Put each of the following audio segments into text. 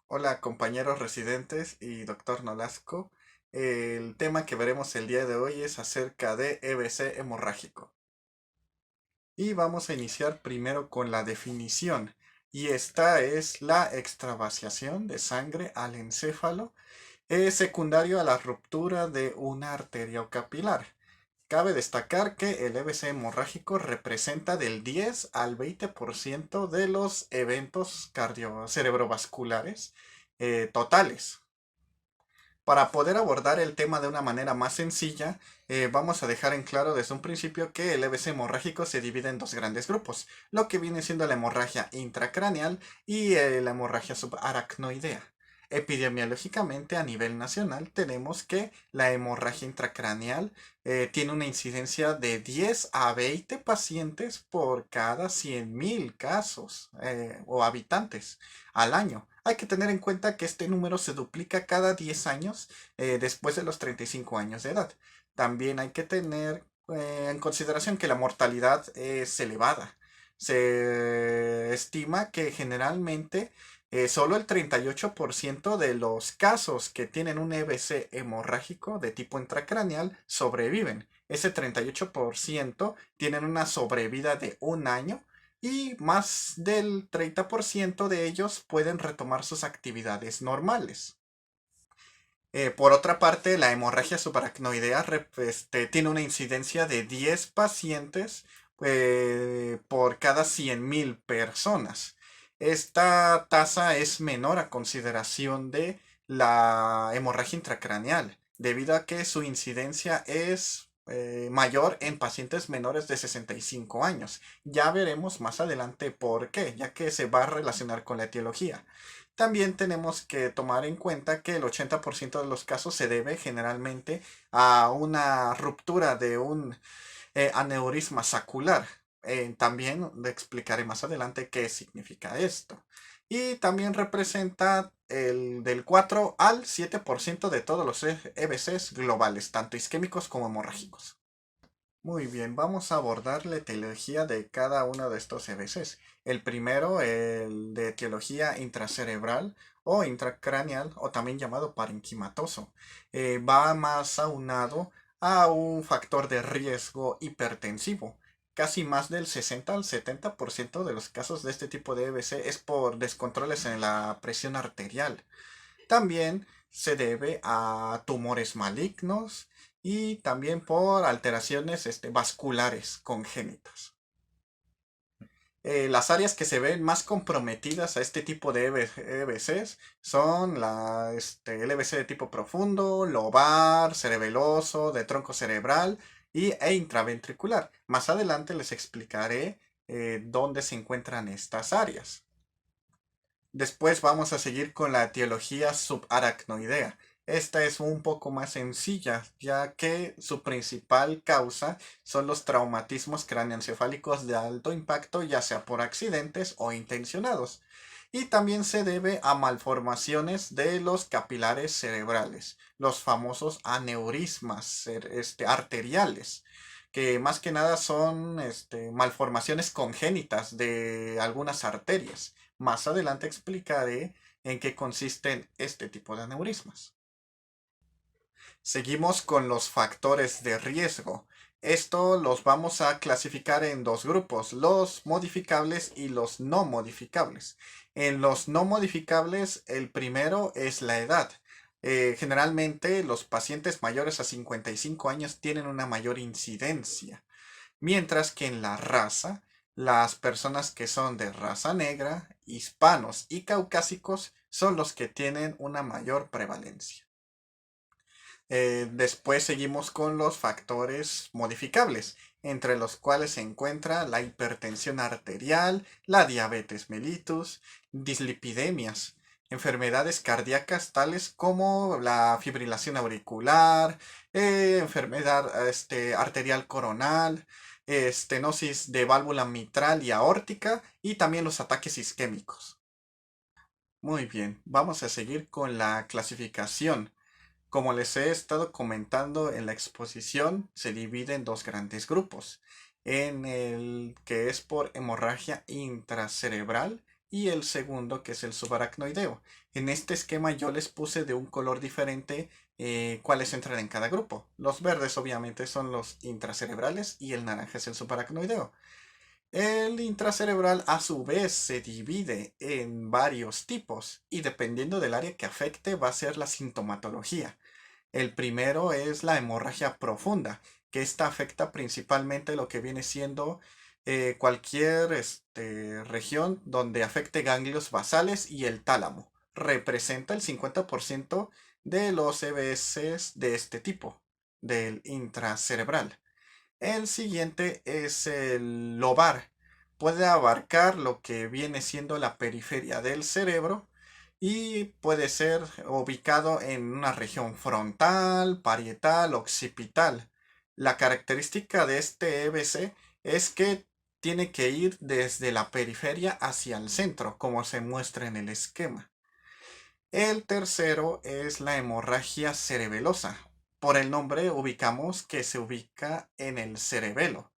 Hola compañeros residentes y doctor Nolasco. El tema que veremos el día de hoy es acerca de EBC hemorrágico. Y vamos a iniciar primero con la definición. Y esta es la extravasación de sangre al encéfalo secundario a la ruptura de una arteria o capilar. Cabe destacar que el EBC hemorrágico representa del 10 al 20% de los eventos cerebrovasculares totales. Para poder abordar el tema de una manera más sencilla, vamos a dejar en claro desde un principio que el EBC hemorrágico se divide en dos grandes grupos, lo que viene siendo la hemorragia intracraneal y la hemorragia subaracnoidea. Epidemiológicamente a nivel nacional tenemos que la hemorragia intracraneal tiene una incidencia de 10 a 20 pacientes por cada 100.000 casos o habitantes al año. Hay que tener en cuenta que este número se duplica cada 10 años después de los 35 años de edad. También hay que tener en consideración que la mortalidad es elevada. Se estima que generalmente solo el 38% de los casos que tienen un EBC hemorrágico de tipo intracraneal sobreviven. Ese 38% tienen una sobrevida de un año y más del 30% de ellos pueden retomar sus actividades normales. Por otra parte, la hemorragia subaracnoidea tiene una incidencia de 10 pacientes por cada 100.000 personas. Esta tasa es menor a consideración de la hemorragia intracraneal, debido a que su incidencia es mayor en pacientes menores de 65 años. Ya veremos más adelante por qué, ya que se va a relacionar con la etiología. También tenemos que tomar en cuenta que el 80% de los casos se debe generalmente a una ruptura de un aneurisma sacular. También le explicaré más adelante qué significa esto. Y también representa el del 4 al 7% de todos los EBCs globales, tanto isquémicos como hemorrágicos. Muy bien, vamos a abordar la etiología de cada uno de estos EBCs. El primero, el de etiología intracerebral o intracraneal, o también llamado parenquimatoso. Va más aunado a un factor de riesgo hipertensivo. Casi más del 60 al 70% de los casos de este tipo de EBC es por descontroles en la presión arterial. También se debe a tumores malignos y también por alteraciones vasculares congénitas. Las áreas que se ven más comprometidas a este tipo de EBCs son el EBC de tipo profundo, lobar, cerebeloso, de tronco cerebral e intraventricular. Más adelante les explicaré dónde se encuentran estas áreas. Después vamos a seguir con la etiología subaracnoidea. Esta es un poco más sencilla, ya que su principal causa son los traumatismos cráneoencefálicos de alto impacto, ya sea por accidentes o intencionados. Y también se debe a malformaciones de los capilares cerebrales, los famosos aneurismas arteriales, que más que nada son malformaciones congénitas de algunas arterias. Más adelante explicaré en qué consisten este tipo de aneurismas. Seguimos con los factores de riesgo. Esto los vamos a clasificar en dos grupos, los modificables y los no modificables. En los no modificables, el primero es la edad. Generalmente los pacientes mayores a 55 años tienen una mayor incidencia. Mientras que en la raza, las personas que son de raza negra, hispanos y caucásicos son los que tienen una mayor prevalencia. Después seguimos con los factores modificables, entre los cuales se encuentra la hipertensión arterial, la diabetes mellitus, dislipidemias, enfermedades cardíacas tales como la fibrilación auricular, enfermedad arterial coronal, estenosis de válvula mitral y aórtica y también los ataques isquémicos. Muy bien, vamos a seguir con la clasificación. Como les he estado comentando en la exposición, se divide en dos grandes grupos, en el que es por hemorragia intracerebral y el segundo que es el subaracnoideo. En este esquema yo les puse de un color diferente cuáles entran en cada grupo. Los verdes obviamente son los intracerebrales y el naranja es el subaracnoideo. El intracerebral a su vez se divide en varios tipos y dependiendo del área que afecte va a ser la sintomatología. El primero es la hemorragia profunda, que esta afecta principalmente lo que viene siendo cualquier región donde afecte ganglios basales y el tálamo. Representa el 50% de los EBS de este tipo, del intracerebral. El siguiente es el lobar. Puede abarcar lo que viene siendo la periferia del cerebro y puede ser ubicado en una región frontal, parietal, occipital. La característica de este EBC es que tiene que ir desde la periferia hacia el centro, como se muestra en el esquema. El tercero es la hemorragia cerebelosa. Por el nombre ubicamos que se ubica en el cerebelo.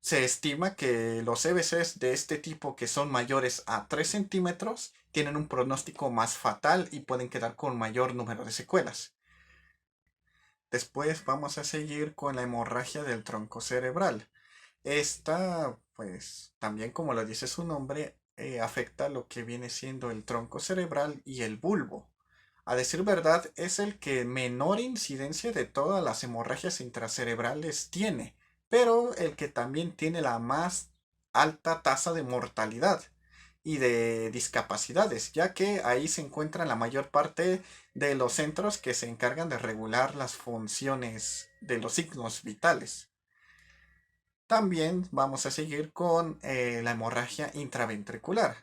Se estima que los EBCs de este tipo que son mayores a 3 centímetros tienen un pronóstico más fatal y pueden quedar con mayor número de secuelas. Después vamos a seguir con la hemorragia del tronco cerebral. Esta, pues, también como lo dice su nombre, afecta lo que viene siendo el tronco cerebral y el bulbo. A decir verdad, es el que menor incidencia de todas las hemorragias intracerebrales tiene, pero el que también tiene la más alta tasa de mortalidad y de discapacidades, ya que ahí se encuentran la mayor parte de los centros que se encargan de regular las funciones de los signos vitales. También vamos a seguir con la hemorragia intraventricular.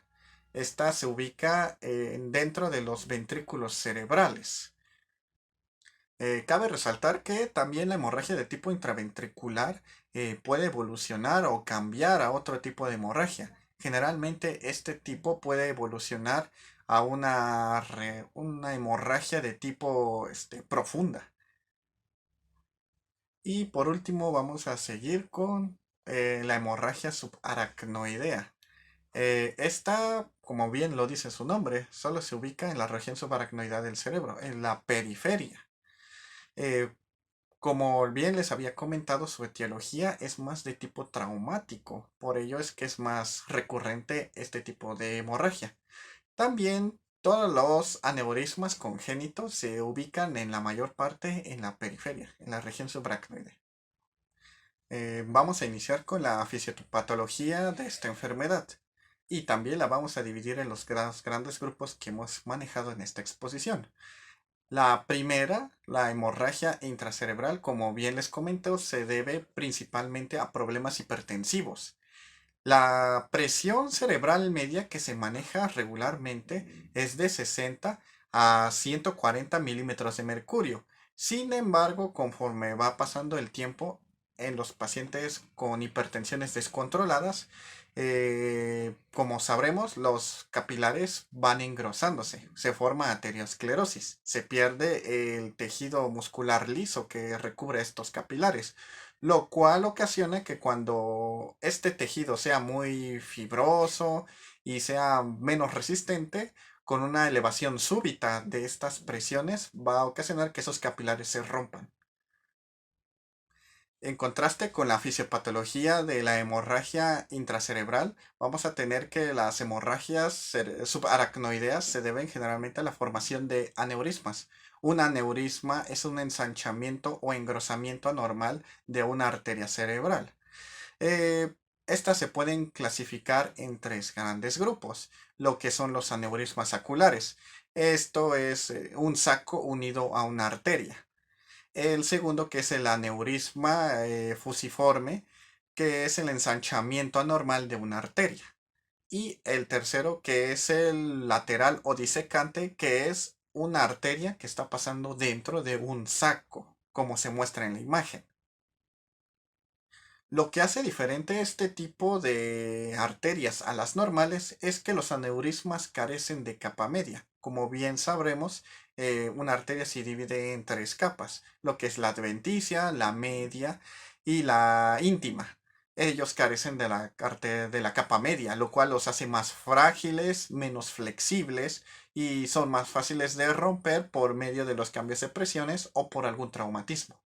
Esta se ubica dentro de los ventrículos cerebrales. Cabe resaltar que también la hemorragia de tipo intraventricular puede evolucionar o cambiar a otro tipo de hemorragia. Generalmente este tipo puede evolucionar a una hemorragia de tipo profunda. Y por último vamos a seguir con la hemorragia subaracnoidea. Esta, como bien lo dice su nombre, solo se ubica en la región subaracnoidea del cerebro, en la periferia. Eh, Como bien les había comentado, su etiología es más de tipo traumático, por ello es que es más recurrente este tipo de hemorragia. También todos los aneurismas congénitos se ubican en la mayor parte en la periferia, en la región subaracnoide. Vamos a iniciar con la fisiopatología de esta enfermedad y también la vamos a dividir en los grandes grupos que hemos manejado en esta exposición. La primera, la hemorragia intracerebral, como bien les comento, se debe principalmente a problemas hipertensivos. La presión cerebral media que se maneja regularmente es de 60 a 140 milímetros de mercurio. Sin embargo, conforme va pasando el tiempo en los pacientes con hipertensiones descontroladas, como sabremos, los capilares van engrosándose, se forma arteriosclerosis, se pierde el tejido muscular liso que recubre estos capilares, lo cual ocasiona que cuando este tejido sea muy fibroso y sea menos resistente, con una elevación súbita de estas presiones va a ocasionar que esos capilares se rompan. En contraste con la fisiopatología de la hemorragia intracerebral, vamos a tener que las hemorragias subaracnoideas se deben generalmente a la formación de aneurismas. Un aneurisma es un ensanchamiento o engrosamiento anormal de una arteria cerebral. Eh, Estas se pueden clasificar en tres grandes grupos, lo que son los aneurismas saculares. Esto es un saco unido a una arteria. El segundo, que es el aneurisma fusiforme, que es el ensanchamiento anormal de una arteria. Y el tercero, que es el lateral o disecante, que es una arteria que está pasando dentro de un saco, como se muestra en la imagen. Lo que hace diferente este tipo de arterias a las normales es que los aneurismas carecen de capa media. Como bien sabremos, una arteria se divide en tres capas, lo que es la adventicia, la media y la íntima. ellos carecen de la capa media, lo cual los hace más frágiles, menos flexibles y son más fáciles de romper por medio de los cambios de presiones o por algún traumatismo.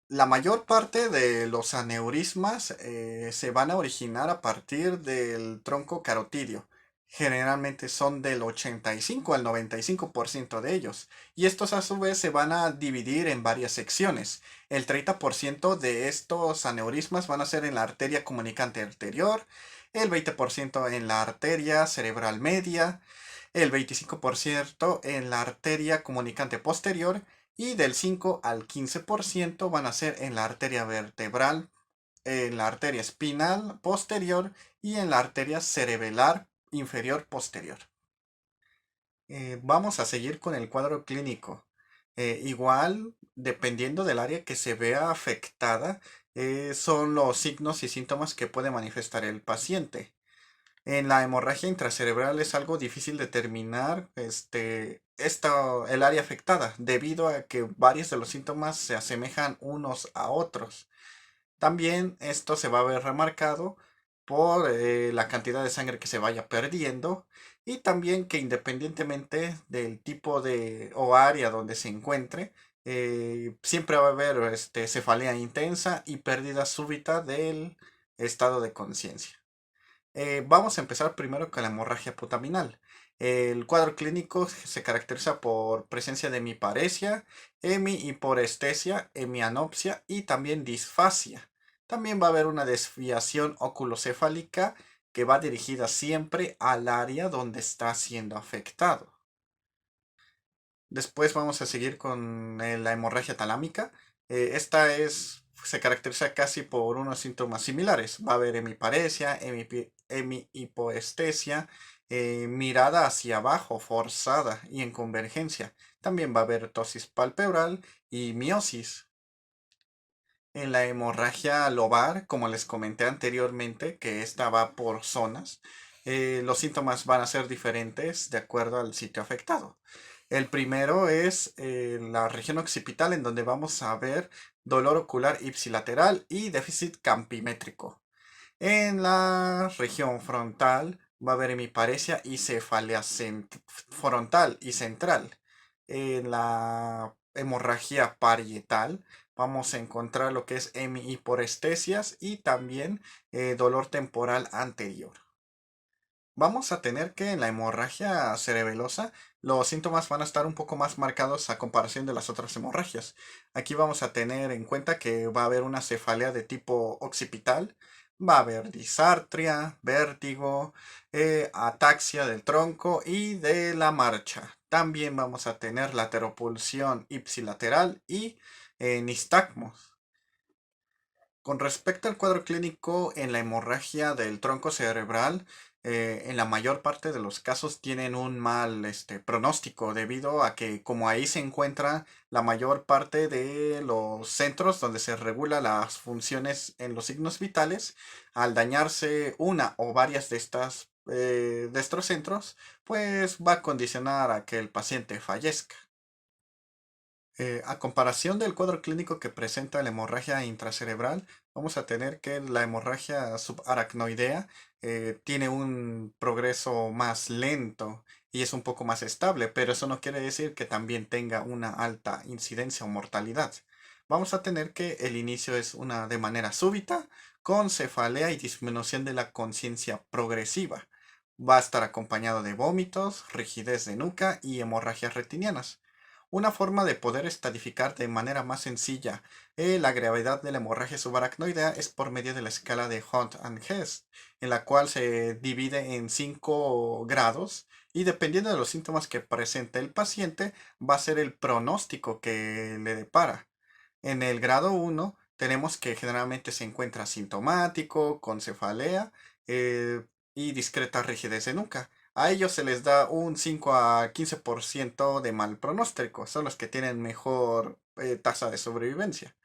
La mayor parte de los aneurismas se van a originar a partir del tronco carotidio. Generalmente son del 85 al 95% de ellos, y estos a su vez se van a dividir en varias secciones. El 30% de estos aneurismas van a ser en la arteria comunicante anterior, el 20% en la arteria cerebral media, el 25% en la arteria comunicante posterior y del 5 al 15% van a ser en la arteria vertebral, en la arteria espinal posterior y en la arteria cerebelar inferior posterior. Vamos a seguir con el cuadro clínico. Igual, dependiendo del área que se vea afectada, son los signos y síntomas que puede manifestar el paciente. En la hemorragia intracerebral es algo difícil determinar el área afectada, debido a que varios de los síntomas se asemejan unos a otros. También esto se va a ver remarcado por la cantidad de sangre que se vaya perdiendo y también que independientemente del tipo de o área donde se encuentre, siempre va a haber cefalea intensa y pérdida súbita del estado de conciencia. Vamos a empezar primero con la hemorragia putaminal. El cuadro clínico se caracteriza por presencia de hemiparesia, hemihiporestesia, hemianopsia y también disfasia. También va a haber una desviación oculocefálica que va dirigida siempre al área donde está siendo afectado. Después vamos a seguir con la hemorragia talámica. Se caracteriza casi por unos síntomas similares. Va a haber hemiparesia, hemihipoestesia, mirada hacia abajo, forzada y en convergencia. También va a haber ptosis palpebral y miosis. En la hemorragia lobar, como les comenté anteriormente, que esta va por zonas, los síntomas van a ser diferentes de acuerdo al sitio afectado. El primero es la región occipital, en donde vamos a ver dolor ocular ipsilateral y déficit campimétrico. En la región frontal va a haber hemiparesia y cefalea frontal y central. En la hemorragia parietal vamos a encontrar lo que es hemihiporestesias y también dolor temporal anterior. Vamos a tener que en la hemorragia cerebelosa los síntomas van a estar un poco más marcados a comparación de las otras hemorragias. Aquí vamos a tener en cuenta que va a haber una cefalea de tipo occipital, va a haber disartria, vértigo, ataxia del tronco y de la marcha. También vamos a tener lateropulsión ipsilateral y nistagmos. Con respecto al cuadro clínico en la hemorragia del tronco cerebral, en la mayor parte de los casos tienen un mal pronóstico debido a que como ahí se encuentra la mayor parte de los centros donde se regula las funciones en los signos vitales, al dañarse una o varias de estos centros, pues va a condicionar a que el paciente fallezca. A comparación del cuadro clínico que presenta la hemorragia intracerebral, vamos a tener que la hemorragia subaracnoidea tiene un progreso más lento y es un poco más estable, pero eso no quiere decir que también tenga una alta incidencia o mortalidad. Vamos a tener que el inicio es de manera súbita, con cefalea y disminución de la conciencia progresiva. Va a estar acompañado de vómitos, rigidez de nuca y hemorragias retinianas. Una forma de poder estadificar de manera más sencilla la gravedad de la hemorragia subaracnoidea es por medio de la escala de Hunt and Hess, en la cual se divide en 5 grados y dependiendo de los síntomas que presente el paciente va a ser el pronóstico que le depara. En el grado 1 tenemos que generalmente se encuentra sintomático, con cefalea y discreta rigidez de nuca. A ellos se les da un 5 a 15% de mal pronóstico. Son los que tienen mejor tasa de sobrevivencia.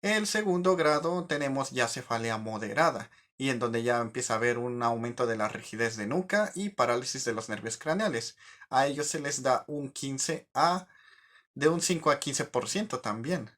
En el segundo grado tenemos ya cefalea moderada y en donde ya empieza a haber un aumento de la rigidez de nuca y parálisis de los nervios craneales. A ellos se les da de un 5 a 15% también.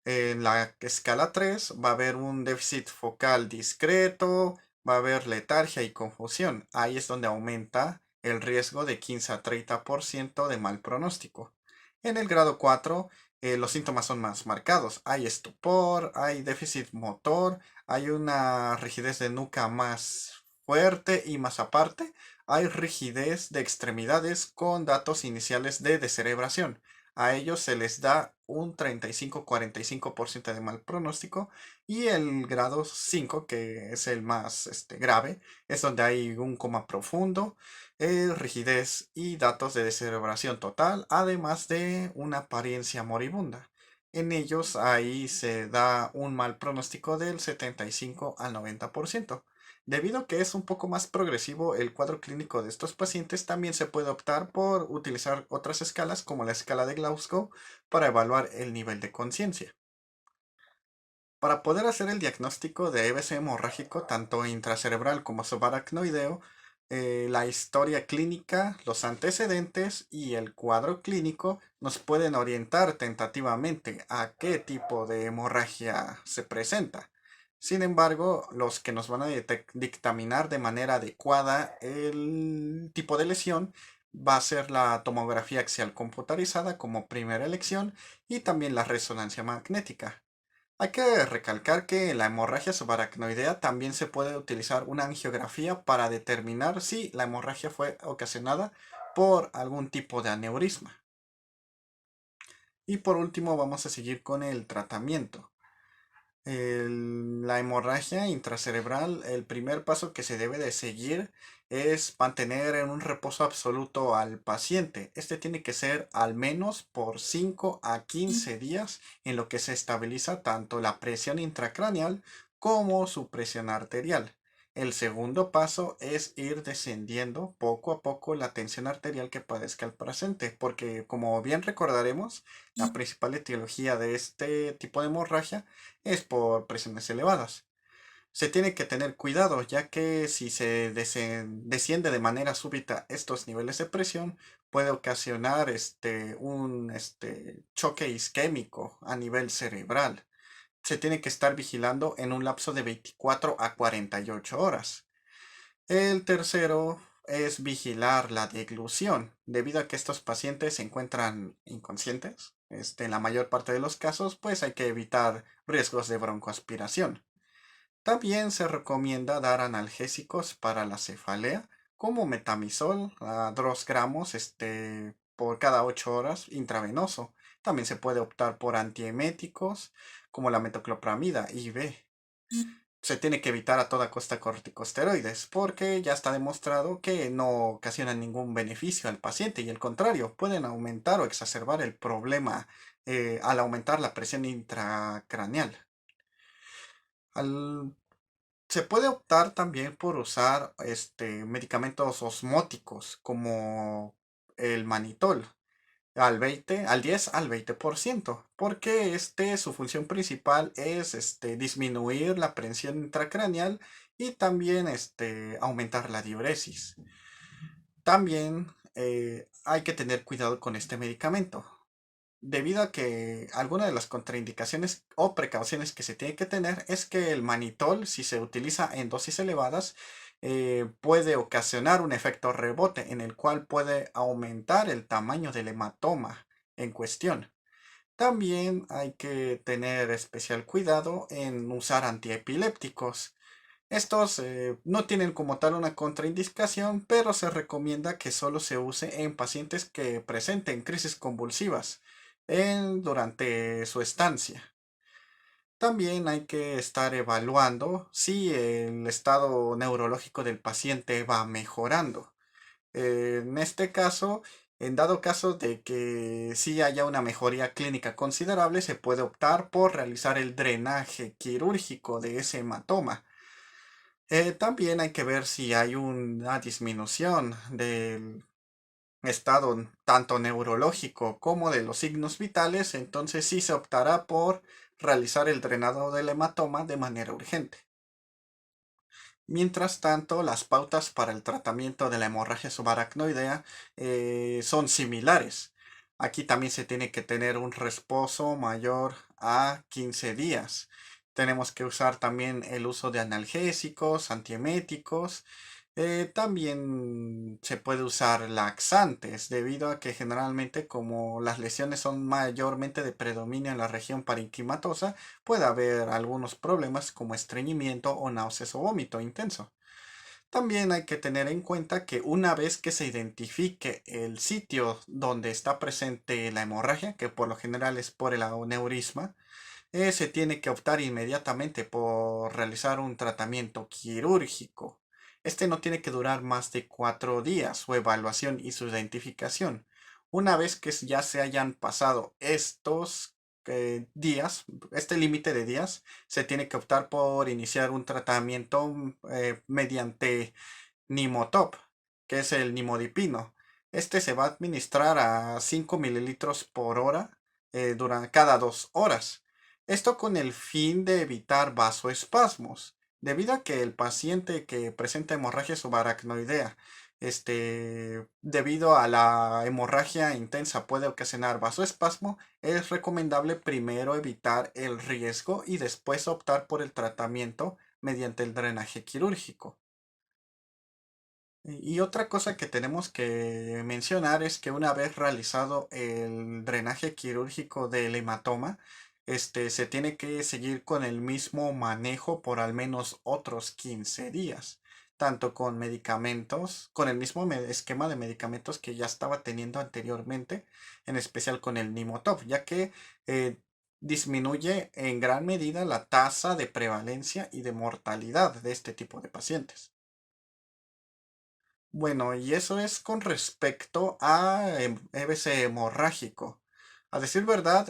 En la escala 3 va a haber un déficit focal discreto, va a haber letargia y confusión. Ahí es donde aumenta el riesgo de 15 a 30% de mal pronóstico. En el grado 4, los síntomas son más marcados. Hay estupor, hay déficit motor, hay una rigidez de nuca más fuerte y más aparte, hay rigidez de extremidades con datos iniciales de descerebración. A ellos se les da un 35-45% de mal pronóstico y el grado 5, que es el más grave, es donde hay un coma profundo, rigidez y datos de descerebración total, además de una apariencia moribunda. En ellos ahí se da un mal pronóstico del 75 al 90%. Debido a que es un poco más progresivo el cuadro clínico de estos pacientes, también se puede optar por utilizar otras escalas como la escala de Glasgow para evaluar el nivel de conciencia. Para poder hacer el diagnóstico de EBC hemorrágico, tanto intracerebral como subaracnoideo, la historia clínica, los antecedentes y el cuadro clínico nos pueden orientar tentativamente a qué tipo de hemorragia se presenta. Sin embargo, los que nos van a dictaminar de manera adecuada el tipo de lesión va a ser la tomografía axial computarizada como primera elección y también la resonancia magnética. Hay que recalcar que en la hemorragia subaracnoidea también se puede utilizar una angiografía para determinar si la hemorragia fue ocasionada por algún tipo de aneurisma. Y por último vamos a seguir con el tratamiento. La hemorragia intracerebral, el primer paso que se debe de seguir es mantener en un reposo absoluto al paciente. Este tiene que ser al menos por 5 a 15 días en lo que se estabiliza tanto la presión intracraneal como su presión arterial. El segundo paso es ir descendiendo poco a poco la tensión arterial que padezca el paciente, porque como bien recordaremos, la principal etiología de este tipo de hemorragia es por presiones elevadas. Se tiene que tener cuidado, ya que si se desciende de manera súbita estos niveles de presión, puede ocasionar un choque isquémico a nivel cerebral. Se tiene que estar vigilando en un lapso de 24 a 48 horas. El tercero es vigilar la deglución, debido a que estos pacientes se encuentran inconscientes. En la mayor parte de los casos, pues hay que evitar riesgos de broncoaspiración. También se recomienda dar analgésicos para la cefalea, como metamizol a 2 gramos por cada 8 horas intravenoso. También se puede optar por antieméticos, como la metoclopramida IV. Se tiene que evitar a toda costa corticosteroides, porque ya está demostrado que no ocasionan ningún beneficio al paciente y al contrario, pueden aumentar o exacerbar el problema al aumentar la presión intracraneal. Al Se puede optar también por usar medicamentos osmóticos como el manitol al 10 al 20%, porque su función principal es disminuir la presión intracraneal y también aumentar la diuresis. También hay que tener cuidado con este medicamento debido a que alguna de las contraindicaciones o precauciones que se tiene que tener es que el manitol, si se utiliza en dosis elevadas, puede ocasionar un efecto rebote en el cual puede aumentar el tamaño del hematoma en cuestión. También hay que tener especial cuidado en usar antiepilépticos. Estos no tienen como tal una contraindicación, pero se recomienda que solo se use en pacientes que presenten crisis convulsivas durante su estancia. También hay que estar evaluando si el estado neurológico del paciente va mejorando. En este caso, en dado caso de que sí haya una mejoría clínica considerable, se puede optar por realizar el drenaje quirúrgico de ese hematoma. También hay que ver si hay una disminución del estado tanto neurológico como de los signos vitales, entonces sí se optará por realizar el drenado del hematoma de manera urgente. Mientras tanto, las pautas para el tratamiento de la hemorragia subaracnoidea son similares. Aquí también se tiene que tener un reposo mayor a 15 días. Tenemos que usar también el uso de analgésicos, antieméticos. También se puede usar laxantes, debido a que generalmente como las lesiones son mayormente de predominio en la región parenquimatosa, puede haber algunos problemas como estreñimiento o náuseas o vómito intenso. También hay que tener en cuenta que una vez que se identifique el sitio donde está presente la hemorragia, que por lo general es por el aneurisma, se tiene que optar inmediatamente por realizar un tratamiento quirúrgico. Este no tiene que durar más de 4 días, su evaluación y su identificación. Una vez que ya se hayan pasado estos días, este límite de días, se tiene que optar por iniciar un tratamiento mediante Nimotop, que es el nimodipino. Este se va a administrar a 5 mililitros por hora durante cada 2 horas. Esto con el fin de evitar vasoespasmos, debido a que el paciente que presenta hemorragia subaracnoidea, debido a la hemorragia intensa puede ocasionar vasoespasmo, es recomendable primero evitar el riesgo y después optar por el tratamiento mediante el drenaje quirúrgico. Y otra cosa que tenemos que mencionar es que una vez realizado el drenaje quirúrgico del hematoma, se tiene que seguir con el mismo manejo por al menos otros 15 días, tanto con medicamentos, con el mismo esquema de medicamentos que ya estaba teniendo anteriormente, en especial con el Nimotop, ya que eh, disminuye en gran medida la tasa de prevalencia y de mortalidad de este tipo de pacientes. Bueno, y eso es con respecto a EBC hemorrágico. A decir verdad,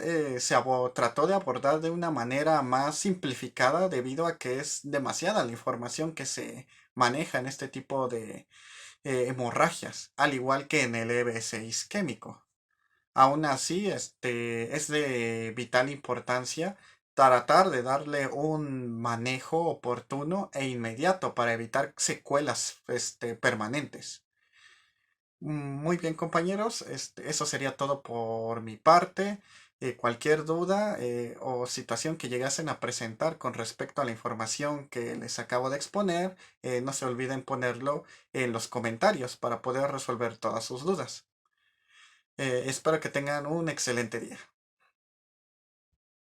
trató de abordar de una manera más simplificada debido a que es demasiada la información que se maneja en este tipo de hemorragias, al igual que en el EBC isquémico. Aún así, es de vital importancia tratar de darle un manejo oportuno e inmediato para evitar secuelas, permanentes. Muy bien, compañeros, eso sería todo por mi parte. Cualquier duda o situación que llegasen a presentar con respecto a la información que les acabo de exponer, no se olviden ponerlo en los comentarios para poder resolver todas sus dudas. Espero que tengan un excelente día.